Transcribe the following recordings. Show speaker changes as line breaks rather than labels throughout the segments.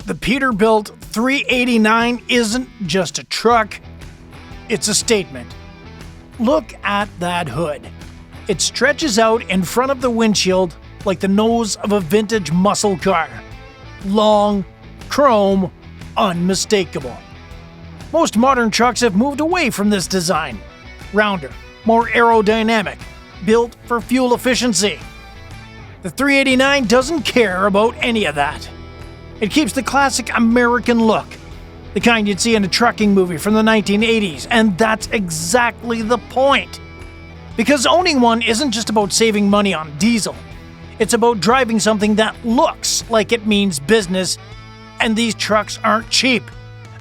The Peterbilt 389 isn't just a truck, it's a statement. Look at that hood. It stretches out in front of the windshield like the nose of a vintage muscle car. Long, chrome, unmistakable. Most modern trucks have moved away from this design. Rounder, more aerodynamic, built for fuel efficiency. The 389 doesn't care about any of that. It keeps the classic American look, the kind you'd see in a trucking movie from the 1980s, and that's exactly the point. Because owning one isn't just about saving money on diesel. It's about driving something that looks like it means business, and these trucks aren't cheap.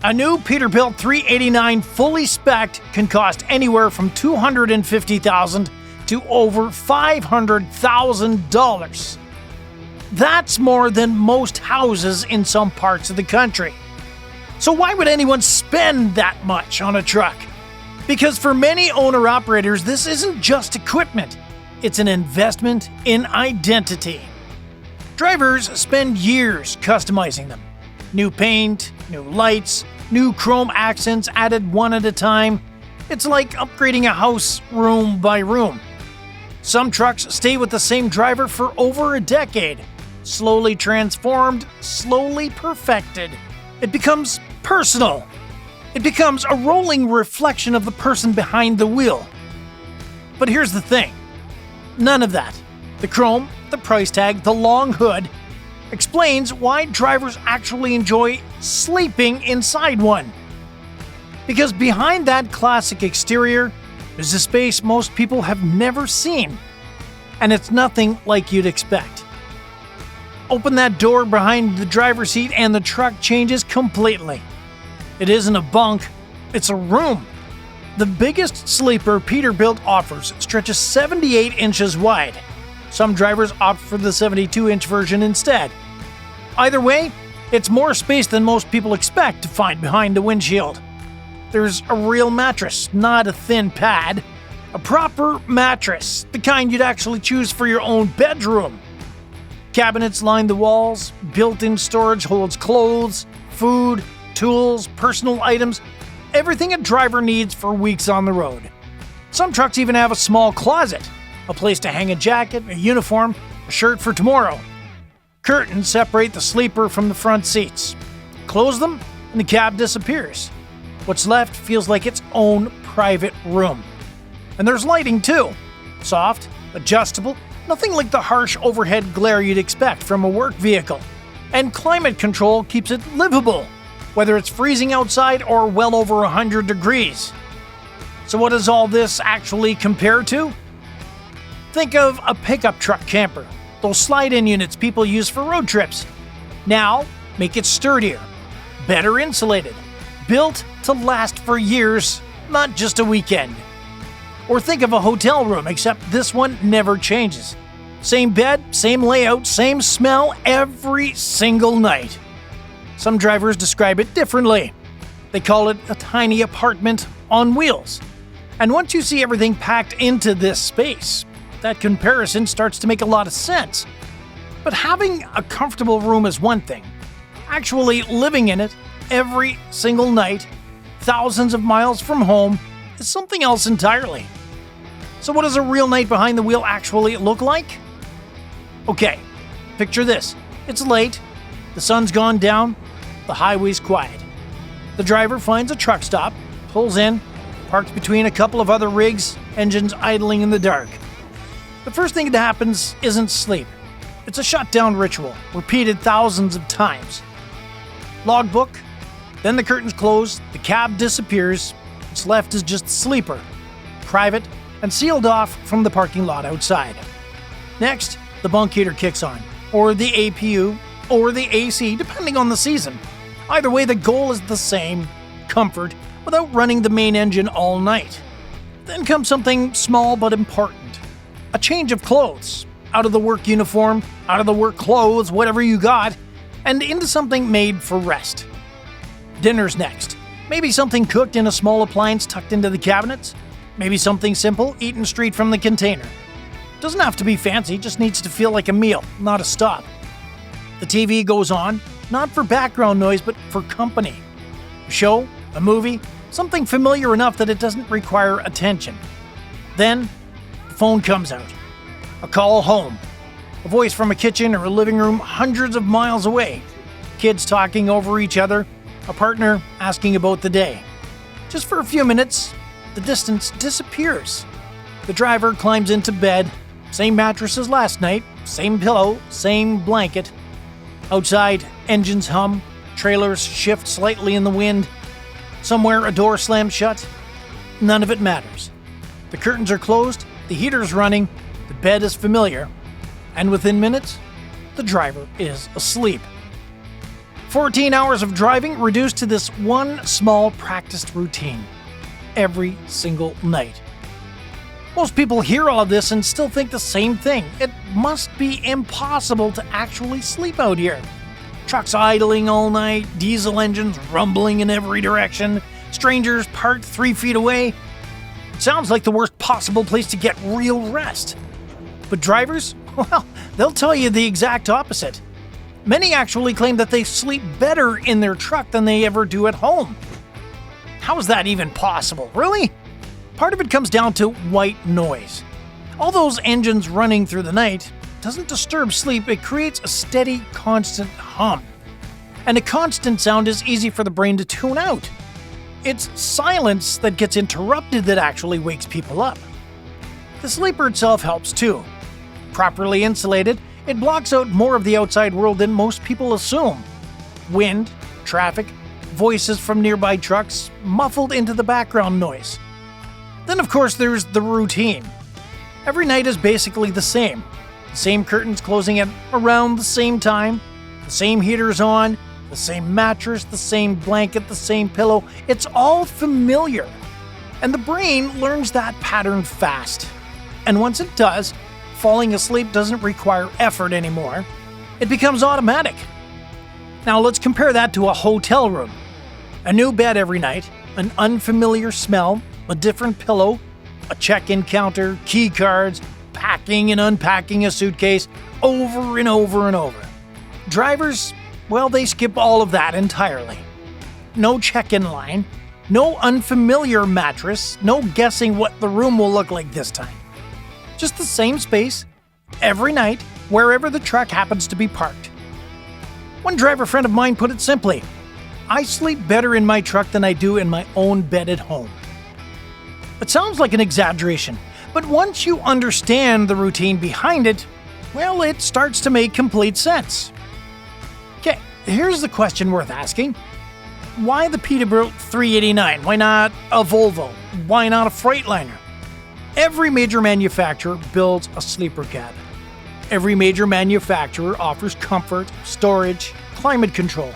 A new Peterbilt 389 fully spec'd can cost anywhere from $250,000 to over $500,000. That's more than most houses in some parts of the country. So why would anyone spend that much on a truck? Because for many owner-operators, this isn't just equipment. It's an investment in identity. Drivers spend years customizing them. New paint, new lights, new chrome accents added one at a time. It's like upgrading a house room by room. Some trucks stay with the same driver for over a decade. Slowly transformed, slowly perfected. It becomes personal. It becomes a rolling reflection of the person behind the wheel. But here's the thing. None of that, the chrome, the price tag, the long hood, explains why drivers actually enjoy sleeping inside one. Because behind that classic exterior is a space most people have never seen. And it's nothing like you'd expect. Open that door behind the driver's seat and the truck changes completely. It isn't a bunk, it's a room. The biggest sleeper Peterbilt offers stretches 78 inches wide. Some drivers opt for the 72-inch version instead. Either way, it's more space than most people expect to find behind the windshield. There's a real mattress, not a thin pad. A proper mattress, the kind you'd actually choose for your own bedroom. Cabinets line the walls, built-in storage holds clothes, food, tools, personal items, everything a driver needs for weeks on the road. Some trucks even have a small closet, a place to hang a jacket, a uniform, a shirt for tomorrow. Curtains separate the sleeper from the front seats. Close them, and the cab disappears. What's left feels like its own private room. And there's lighting too. Soft, adjustable, nothing like the harsh overhead glare you'd expect from a work vehicle. And climate control keeps it livable, whether it's freezing outside or well over 100 degrees. So what does all this actually compare to? Think of a pickup truck camper, those slide-in units people use for road trips. Now, make it sturdier, better insulated, built to last for years, not just a weekend. Or think of a hotel room, except this one never changes. Same bed, same layout, same smell every single night. Some drivers describe it differently. They call it a tiny apartment on wheels. And once you see everything packed into this space, that comparison starts to make a lot of sense. But having a comfortable room is one thing. Actually living in it every single night, thousands of miles from home, is something else entirely. So what does a real night behind the wheel actually look like? Okay, picture this. It's late, the sun's gone down, the highway's quiet. The driver finds a truck stop, pulls in, parks between a couple of other rigs, engines idling in the dark. The first thing that happens isn't sleep. It's a shutdown ritual, repeated thousands of times. Logbook, then the curtains close, the cab disappears, what's left is just the sleeper, private, and sealed off from the parking lot outside. Next, the bunk heater kicks on, or the APU, or the AC, depending on the season. Either way, the goal is the same, comfort, without running the main engine all night. Then comes something small but important. A change of clothes. Out of the work uniform, out of the work clothes, whatever you got, and into something made for rest. Dinner's next. Maybe something cooked in a small appliance tucked into the cabinets. Maybe something simple, eaten straight from the container. Doesn't have to be fancy, just needs to feel like a meal, not a stop. The TV goes on, not for background noise, but for company. A show, a movie, something familiar enough that it doesn't require attention. Then, the phone comes out. A call home. A voice from a kitchen or a living room hundreds of miles away. Kids talking over each other. A partner asking about the day. Just for a few minutes, the distance disappears. The driver climbs into bed. Same mattress as last night. Same pillow. Same blanket. Outside, engines hum. Trailers shift slightly in the wind. Somewhere a door slams shut. None of it matters. The curtains are closed. The heater's running. The bed is familiar. And within minutes, the driver is asleep. 14 hours of driving reduced to this one small practiced routine. Every single night. Most people hear all of this and still think the same thing. It must be impossible to actually sleep out here. Trucks idling all night, diesel engines rumbling in every direction, strangers parked 3 feet away. It sounds like the worst possible place to get real rest. But drivers? Well, they'll tell you the exact opposite. Many actually claim that they sleep better in their truck than they ever do at home. How is that even possible? Really? Part of it comes down to white noise. All those engines running through the night doesn't disturb sleep, it creates a steady, constant hum. And a constant sound is easy for the brain to tune out. It's silence that gets interrupted that actually wakes people up. The sleeper itself helps too. Properly insulated, it blocks out more of the outside world than most people assume. Wind, traffic, voices from nearby trucks, muffled into the background noise. Then of course there's the routine. Every night is basically the same. The same curtains closing at around the same time, the same heaters on, the same mattress, the same blanket, the same pillow. It's all familiar. And the brain learns that pattern fast. And once it does, falling asleep doesn't require effort anymore. It becomes automatic. Now let's compare that to a hotel room. A new bed every night, an unfamiliar smell, a different pillow, a check-in counter, key cards, packing and unpacking a suitcase, over and over and over. Drivers, well, they skip all of that entirely. No check-in line, no unfamiliar mattress, no guessing what the room will look like this time. Just the same space, every night, wherever the truck happens to be parked. One driver friend of mine put it simply, I sleep better in my truck than I do in my own bed at home. It sounds like an exaggeration, but once you understand the routine behind it, well, it starts to make complete sense. Okay, here's the question worth asking. Why the Peterbilt 389? Why not a Volvo? Why not a Freightliner? Every major manufacturer builds a sleeper cab. Every major manufacturer offers comfort, storage, climate control.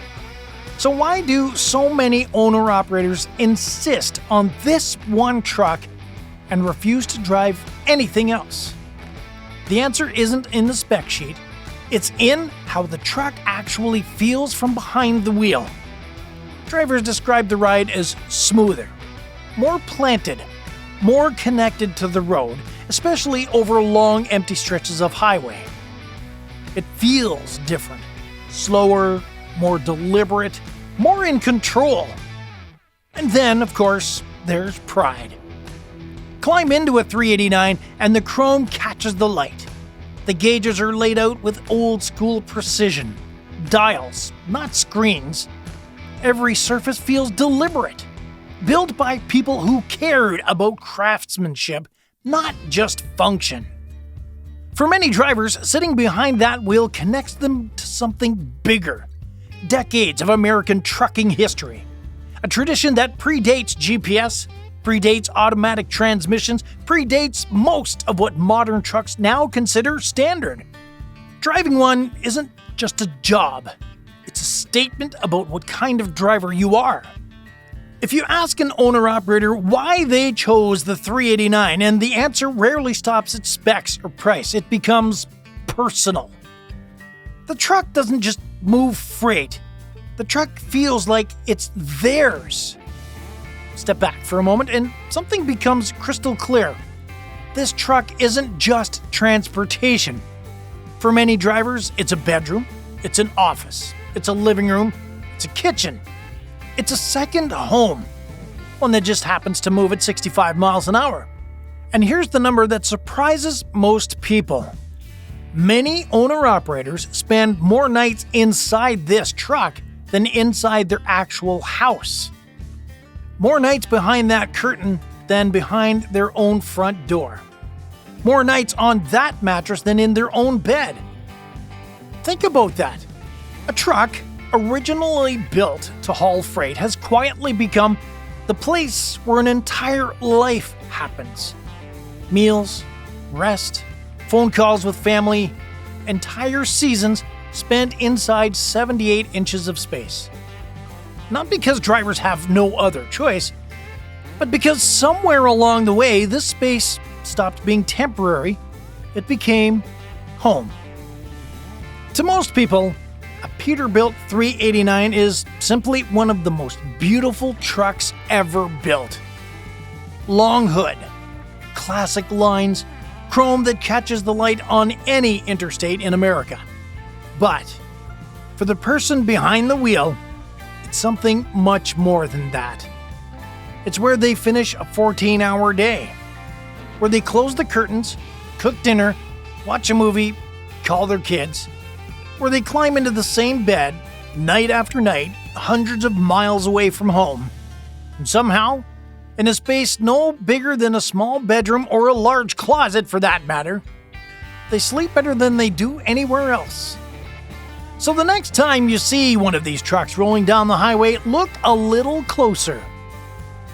So why do so many owner-operators insist on this one truck and refuse to drive anything else? The answer isn't in the spec sheet. It's in how the truck actually feels from behind the wheel. Drivers describe the ride as smoother, more planted, more connected to the road, especially over long empty stretches of highway. It feels different, slower, more deliberate, more in control. And then, of course, there's pride. Climb into a 389 and the chrome catches the light. The gauges are laid out with old-school precision. Dials, not screens. Every surface feels deliberate. Built by people who cared about craftsmanship, not just function. For many drivers, sitting behind that wheel connects them to something bigger. Decades of American trucking history. A tradition that predates GPS, predates automatic transmissions, predates most of what modern trucks now consider standard. Driving one isn't just a job. It's a statement about what kind of driver you are. If you ask an owner-operator why they chose the 389, and the answer rarely stops at specs or price, it becomes personal. The truck doesn't just move freight. The truck feels like it's theirs. Step back for a moment and something becomes crystal clear. This truck isn't just transportation. For many drivers, it's a bedroom, it's an office, it's a living room, it's a kitchen. It's a second home, one that just happens to move at 65 miles an hour. And here's the number that surprises most people. Many owner-operators spend more nights inside this truck than inside their actual house. More nights behind that curtain than behind their own front door. More nights on that mattress than in their own bed. Think about that. A truck, originally built to haul freight, has quietly become the place where an entire life happens. Meals, rest, phone calls with family, entire seasons spent inside 78 inches of space. Not because drivers have no other choice, but because somewhere along the way, this space stopped being temporary. It became home. To most people, a Peterbilt 389 is simply one of the most beautiful trucks ever built. Long hood, classic lines, chrome that catches the light on any interstate in America. But for the person behind the wheel, it's something much more than that. It's where they finish a 14-hour day, where they close the curtains, cook dinner, watch a movie, call their kids, where they climb into the same bed night after night, hundreds of miles away from home, and somehow, in a space no bigger than a small bedroom or a large closet for that matter, they sleep better than they do anywhere else. So the next time you see one of these trucks rolling down the highway, look a little closer.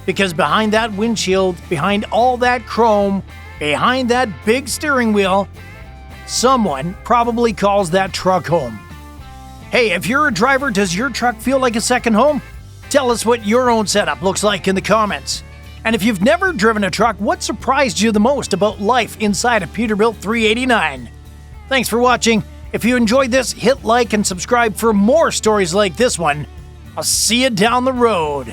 Because behind that windshield, behind all that chrome, behind that big steering wheel, someone probably calls that truck home. Hey, if you're a driver, does your truck feel like a second home? Tell us what your own setup looks like in the comments. And if you've never driven a truck, what surprised you the most about life inside a Peterbilt 389? Thanks for watching. If you enjoyed this, hit like and subscribe for more stories like this one. I'll see you down the road.